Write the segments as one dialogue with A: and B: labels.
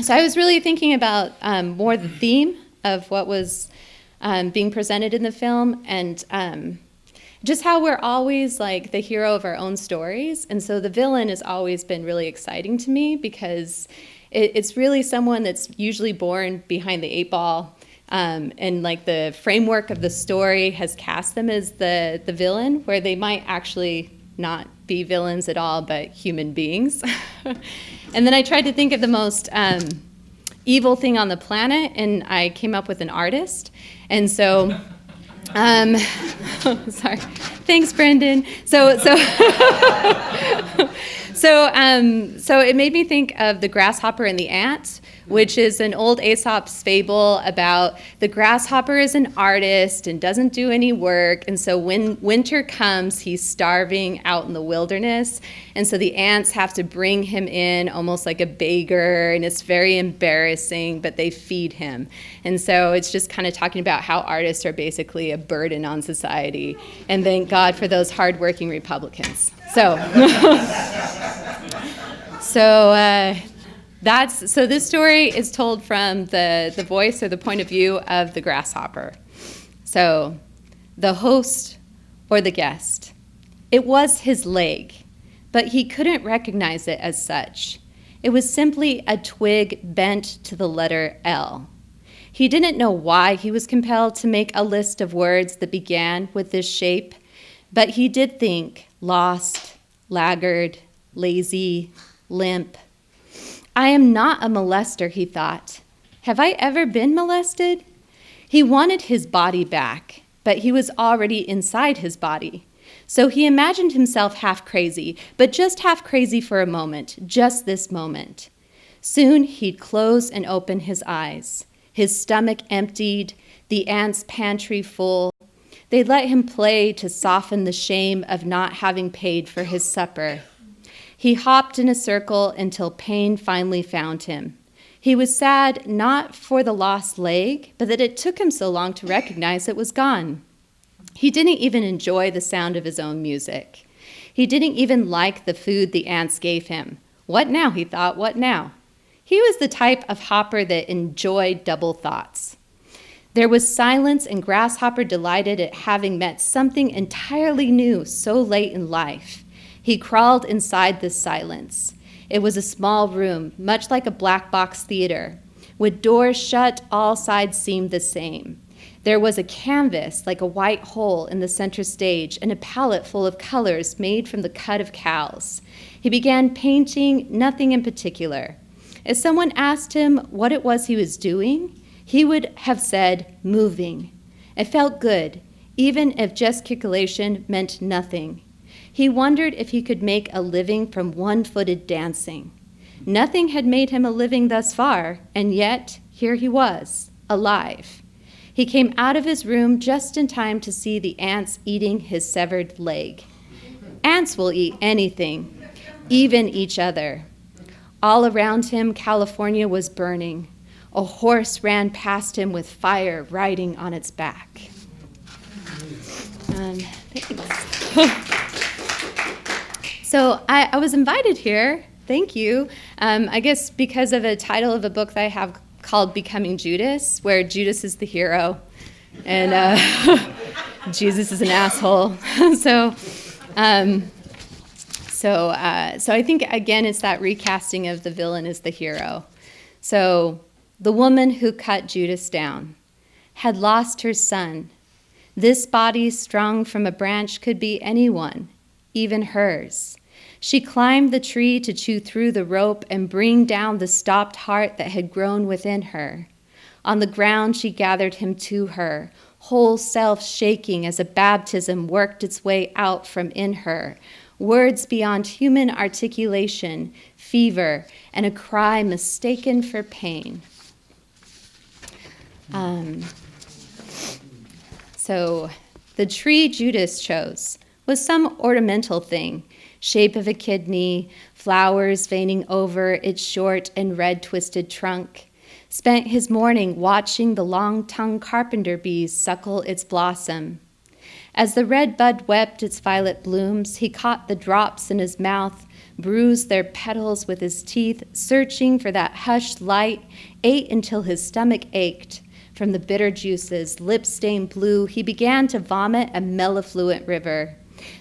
A: So I was really thinking about more the theme of what was being presented in the film, and just how we're always like the hero of our own stories. And so the villain has always been really exciting to me because it's really someone that's usually born behind the eight ball. And like the framework of the story has cast them as the villain, where they might actually not be villains at all, but human beings. And then I tried to think of the most evil thing on the planet, and I came up with an artist. And so, sorry, thanks, Brendan. So it made me think of the grasshopper and the ant, which is an old Aesop's fable about the grasshopper is an artist and doesn't do any work. And so when winter comes, he's starving out in the wilderness. And so the ants have to bring him in almost like a beggar, and it's very embarrassing, but they feed him. And so it's just kind of talking about how artists are basically a burden on society. And thank God for those hardworking Republicans. So So this story is told from the voice or the point of view of the grasshopper. So the host or the guest. It was his leg, but he couldn't recognize it as such. It was simply a twig bent to the letter L. He didn't know why he was compelled to make a list of words that began with this shape, but he did think lost, laggard, lazy, limp. I am not a molester, he thought. Have I ever been molested? He wanted his body back, but he was already inside his body. So he imagined himself half crazy, but just half crazy for a moment, just this moment. Soon he'd close and open his eyes. His stomach emptied, the ants' pantry full. They'd let him play to soften the shame of not having paid for his supper. He hopped in a circle until pain finally found him. He was sad not for the lost leg, but that it took him so long to recognize it was gone. He didn't even enjoy the sound of his own music. He didn't even like the food the ants gave him. What now, he thought, what now? He was the type of hopper that enjoyed double thoughts. There was silence, and Grasshopper delighted at having met something entirely new so late in life. He crawled inside this silence. It was a small room, much like a black box theater. With doors shut, all sides seemed the same. There was a canvas, like a white hole, in the center stage, and a palette full of colors made from the cud of cows. He began painting, nothing in particular. If someone asked him what it was he was doing, he would have said, moving. It felt good, even if gesticulation meant nothing. He wondered if he could make a living from one-footed dancing. Nothing had made him a living thus far, and yet here he was, alive. He came out of his room just in time to see the ants eating his severed leg. Ants will eat anything, even each other. All around him, California was burning. A horse ran past him with fire riding on its back. Thanks. So I was invited here, thank you, I guess because of a title of a book that I have called Becoming Judas, where Judas is the hero and Jesus is an asshole. So I think, again, it's that recasting of the villain as the hero. So the woman who cut Judas down had lost her son. This body strung from a branch could be anyone, even hers. She climbed the tree to chew through the rope and bring down the stopped heart that had grown within her. On the ground, she gathered him to her, whole self shaking as a baptism worked its way out from in her. Words beyond human articulation, fever, and a cry mistaken for pain. So the tree Judas chose was some ornamental thing, shape of a kidney, flowers veining over its short and red-twisted trunk. Spent his morning watching the long-tongued carpenter bees suckle its blossom. As the red bud wept its violet blooms, he caught the drops in his mouth, bruised their petals with his teeth, searching for that hushed light, ate until his stomach ached. From the bitter juices, lips stained blue, he began to vomit a mellifluent river.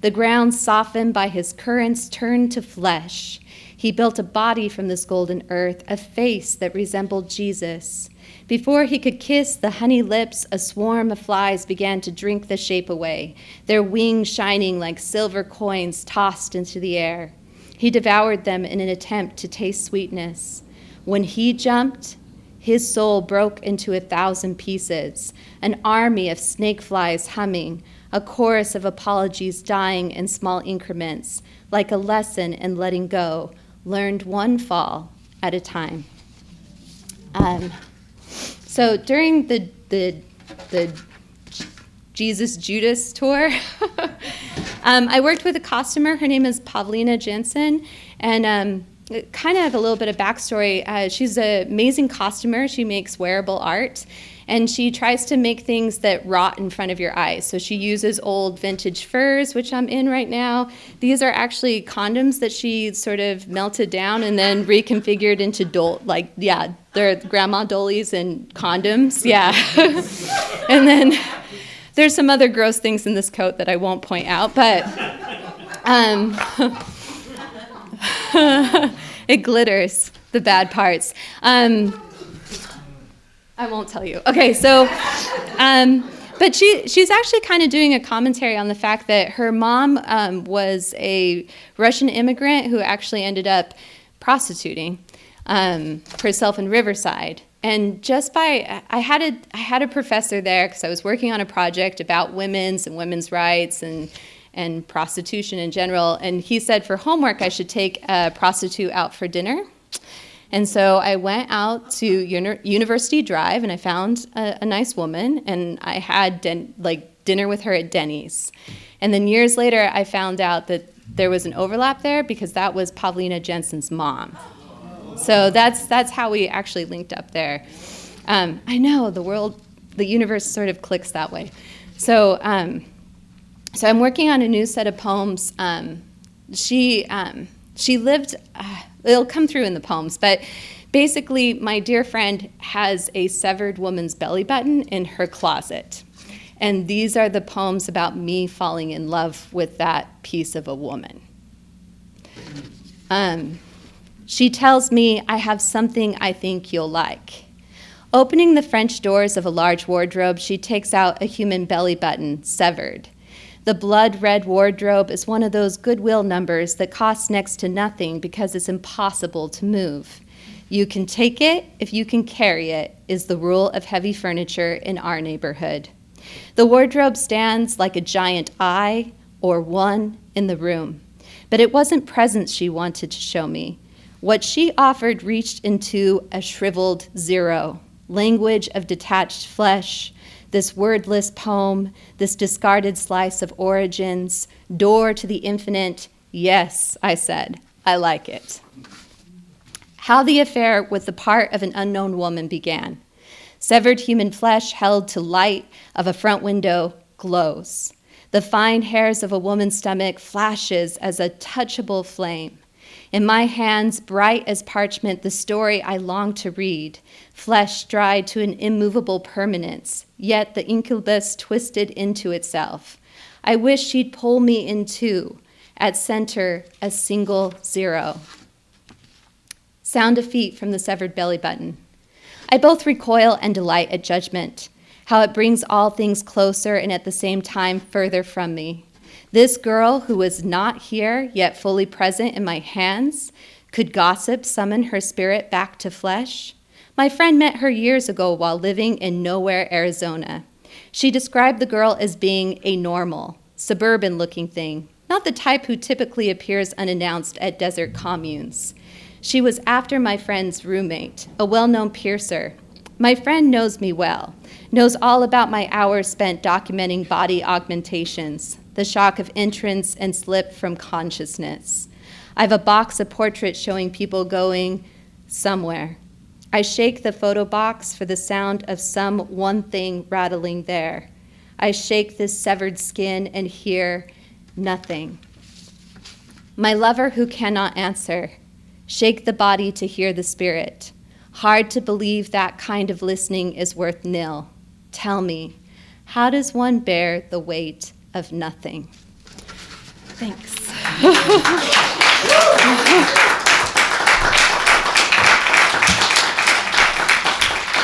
A: The ground softened by his currents turned to flesh. He built a body from this golden earth, a face that resembled Jesus. Before he could kiss the honey lips, a swarm of flies began to drink the shape away, their wings shining like silver coins tossed into the air. He devoured them in an attempt to taste sweetness. When he jumped, his soul broke into 1,000 pieces, an army of snake flies humming, a chorus of apologies dying in small increments, like a lesson in letting go, learned one fall at a time. So during the Jesus Judas tour, I worked with a costumer. Her name is Pavlina Jensen, and kind of a little bit of backstory. She's an amazing costumer. She makes wearable art, and she tries to make things that rot in front of your eyes. So she uses old vintage furs, which I'm in right now. These are actually condoms that she sort of melted down and then reconfigured into they're grandma dollies and condoms, yeah. And then there's some other gross things in this coat that I won't point out, but it glitters, the bad parts. I won't tell you. Okay, so, but she's actually kind of doing a commentary on the fact that her mom was a Russian immigrant who actually ended up prostituting herself in Riverside. And just by, I had a professor there because I was working on a project about women's rights and prostitution in general. And he said for homework I should take a prostitute out for dinner. And so I went out to University Drive and I found a nice woman, and I had dinner with her at Denny's. And then years later I found out that there was an overlap there because that was Pavlina Jensen's mom. So that's how we actually linked up there. I know the universe sort of clicks that way. So I'm working on a new set of poems. She lived, it'll come through in the poems, but basically my dear friend has a severed woman's belly button in her closet. And these are the poems about me falling in love with that piece of a woman. She tells me I have something I think you'll like. Opening the French doors of a large wardrobe, she takes out a human belly button, severed. The blood-red wardrobe is one of those Goodwill numbers that costs next to nothing because it's impossible to move. You can take it if you can carry it, is the rule of heavy furniture in our neighborhood. The wardrobe stands like a giant eye or one in the room. But it wasn't presence she wanted to show me. What she offered reached into a shriveled zero, language of detached flesh, this wordless poem, this discarded slice of origins, door to the infinite. Yes, I said, I like it. How the affair with the part of an unknown woman began. Severed human flesh held to light of a front window glows. The fine hairs of a woman's stomach flashes as a touchable flame. In my hands, bright as parchment, the story I long to read, flesh dried to an immovable permanence, yet the incubus twisted into itself. I wish she'd pull me in two, at center, a single zero. Sound of feet from the severed belly button. I both recoil and delight at judgment, how it brings all things closer and at the same time further from me. This girl who was not here, yet fully present in my hands, could gossip summon her spirit back to flesh? My friend met her years ago while living in Nowhere, Arizona. She described the girl as being a normal, suburban-looking thing, not the type who typically appears unannounced at desert communes. She was after my friend's roommate, a well-known piercer. My friend knows me well, knows all about my hours spent documenting body augmentations, the shock of entrance and slip from consciousness. I have a box of portraits showing people going somewhere. I shake the photo box for the sound of some one thing rattling there. I shake this severed skin and hear nothing. My lover who cannot answer, shake the body to hear the spirit. Hard to believe that kind of listening is worth nil. Tell me, how does one bear the weight of nothing? Thanks.